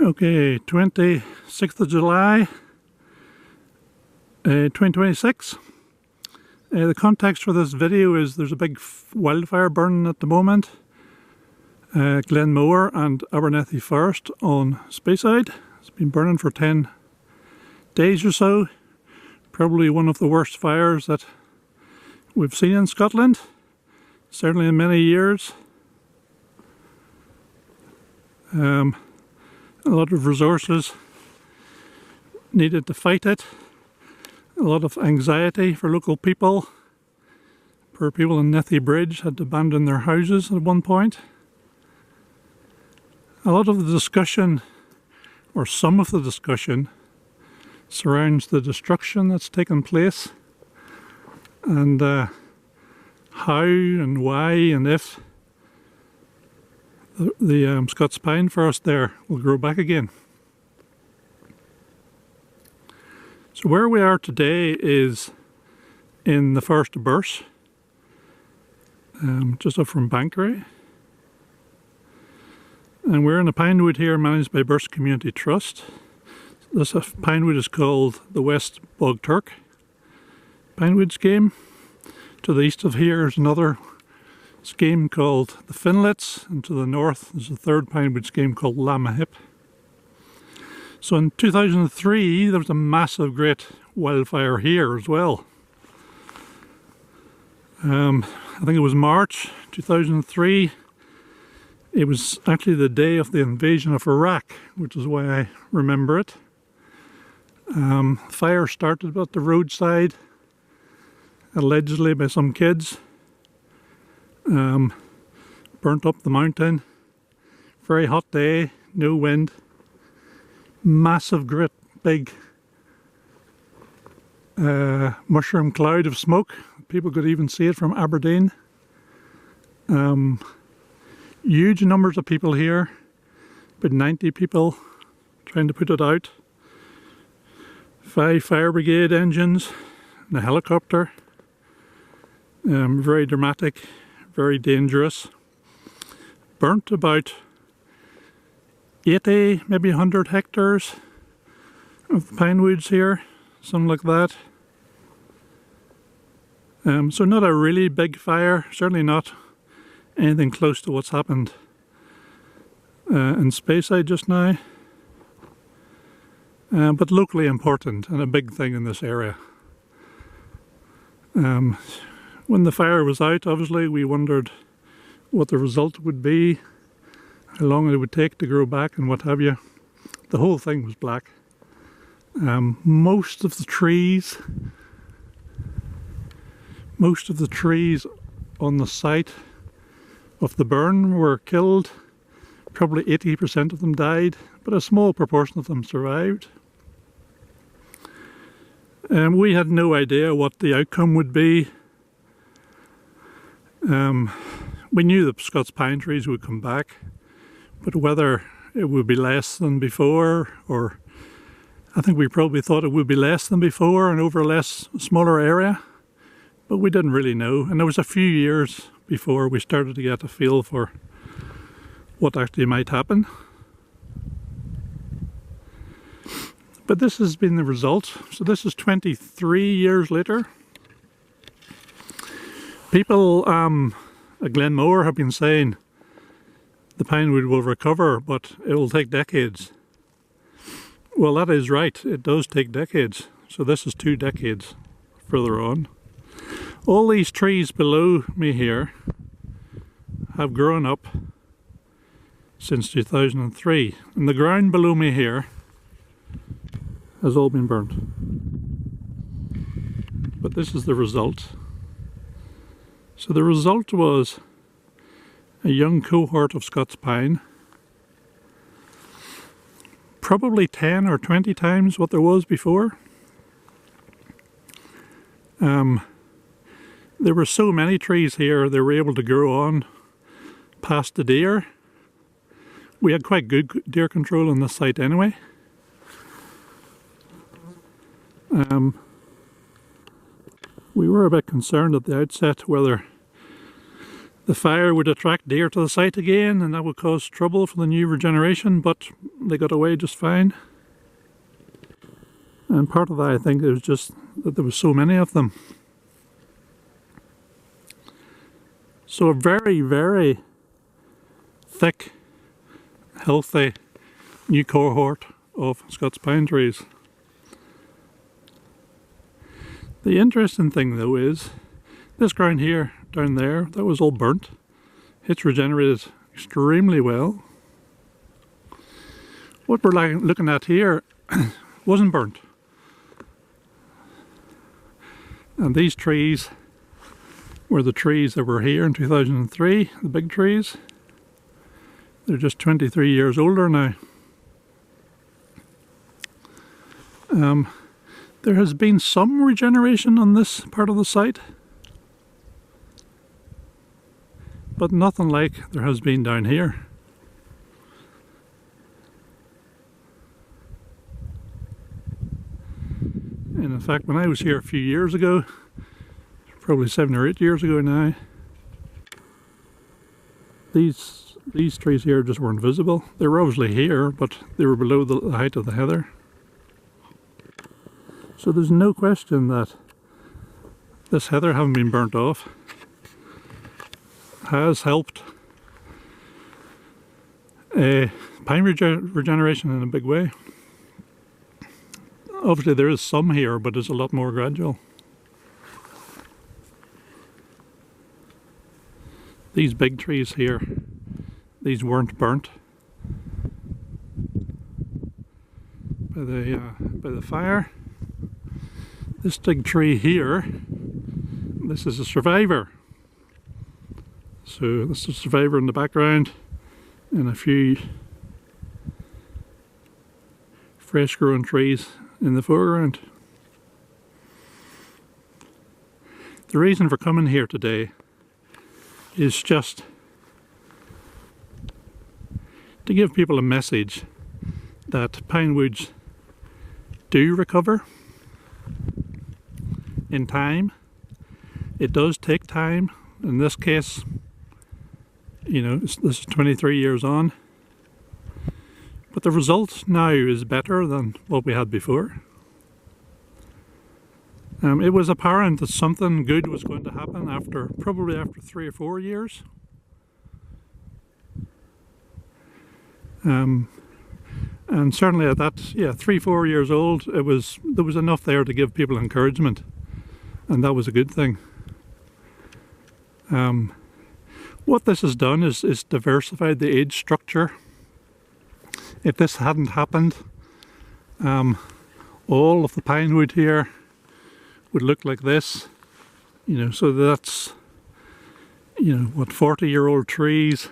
Okay, 26th of July, 2026. The context for this video is there's a big wildfire burning at the moment. Glenmore and Abernethy Forest on Speyside. It's been burning for 10 days or so. Probably one of the worst fires that we've seen in Scotland, certainly in many years. A lot of resources needed to fight it. A lot of anxiety for local people. Poor people in Nethy Bridge had to abandon their houses at one point. A lot of the discussion, or some of the discussion, surrounds the destruction that's taken place and how and why and if the Scots pine forest there will grow back again. So where we are today is in the forest of Birse, just up from Bankery. And we're in a pinewood here managed by Birse Community Trust. This pinewood is called the West Bog Turk pinewood scheme. To the east of here is another scheme called the Finlets, and to the north is a third pinewood scheme called Lamahip. So in 2003 there was a massive great wildfire here as well. I think it was March 2003. It was actually the day of the invasion of Iraq, which is why I remember it. Fire started at the roadside, allegedly by some kids. Burnt up the mountain. Very hot day, no wind. Massive, great, big mushroom cloud of smoke. People could even see it from Aberdeen. Huge numbers of people here, about 90 people trying to put it out. 5 fire brigade engines and a helicopter. Very dramatic, very dangerous. Burnt about 80, maybe 100 hectares of pine woods here, something like that. So not a really big fire, certainly not anything close to what's happened in Speyside just now, but locally important and a big thing in this area. When the fire was out, obviously we wondered what the result would be, how long it would take to grow back and what have you. The whole thing was black. Most of the trees on the site of the burn were killed. Probably 80% of them died, but a small proportion of them survived. We had no idea what the outcome would be. We knew the Scots pine trees would come back, but whether it would be less than before, or I think we probably thought it would be less than before and over a smaller area, but we didn't really know. And there was a few years before we started to get a feel for what actually might happen. But this has been the result. So this is 23 years later. People at Glenmore have been saying the pinewood will recover, but it will take decades. Well, that is right, it does take decades. So this is 2 decades further on. All these trees below me here have grown up since 2003, and the ground below me here has all been burnt. But this is the result. So the result was a young cohort of Scots pine, probably 10 or 20 times what there was before. There were so many trees here, they were able to grow on past the deer. We had quite good deer control on this site anyway. We were a bit concerned at the outset whether The fire would attract deer to the site again, and that would cause trouble for the new regeneration, but they got away just fine. And part of that, I think, was just that there was so many of them. So a very, very thick, healthy new cohort of Scots pine trees. The interesting thing though is, this ground here, down there, that was all burnt. It's regenerated extremely well. What we're looking at here wasn't burnt. And these trees were the trees that were here in 2003, the big trees. They're just 23 years older now. There has been some regeneration on this part of the site, but nothing like there has been down here. And in fact, when I was here a few years ago, probably 7 or 8 years ago now, these trees here just weren't visible. They were obviously here, but they were below the height of the heather. So there's no question that this heather having been burnt off has helped pine regeneration in a big way. Obviously there is some here, but it's a lot more gradual. These big trees here, these weren't burnt by the fire. This big tree here, this is a survivor. So this is a survivor in the background and a few fresh grown trees in the foreground. The reason for coming here today is just to give people a message that pine woods do recover in time. It does take time. In this case, you know, this is 23 years on, but the result now is better than what we had before. It was apparent that something good was going to happen probably after 3 or 4 years. And certainly at that, 3-4 years old, there was enough there to give people encouragement, and that was a good thing. What this has done is diversified the age structure. If this hadn't happened, all of the pine wood here would look like this. You know, so that's, you know, what, 40-year-old trees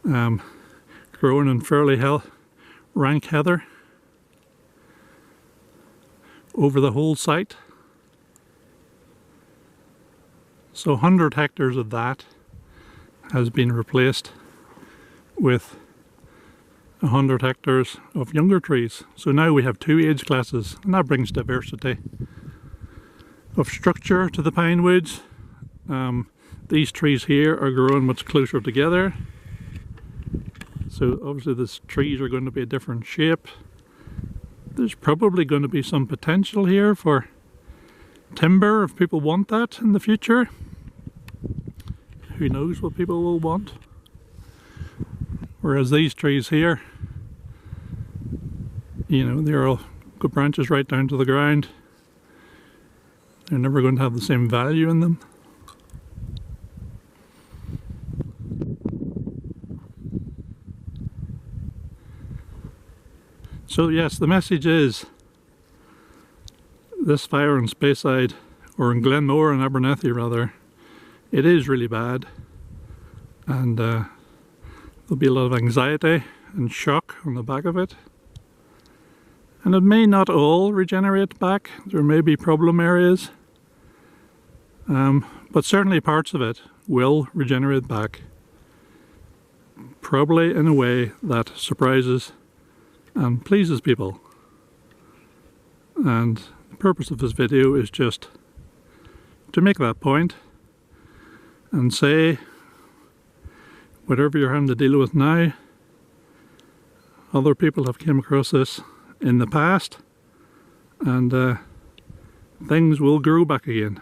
growing in fairly rank heather over the whole site. So 100 hectares of that has been replaced with 100 hectares of younger trees. So now we have 2 age classes, and that brings diversity of structure to the pine woods. These trees here are growing much closer together. So obviously these trees are going to be a different shape. There's probably going to be some potential here for timber if people want that in the future. Who knows what people will want. Whereas these trees here, you know, they're all good branches right down to the ground. They're never going to have the same value in them. So yes, the message is this fire in Speyside, or in Glenmore and Abernethy rather, it is really bad, and there'll be a lot of anxiety and shock on the back of it. And it may not all regenerate back. There may be problem areas, but certainly parts of it will regenerate back, probably in a way that surprises and pleases people. And the purpose of this video is just to make that point and say whatever you're having to deal with now, other people have came across this in the past, and things will grow back again.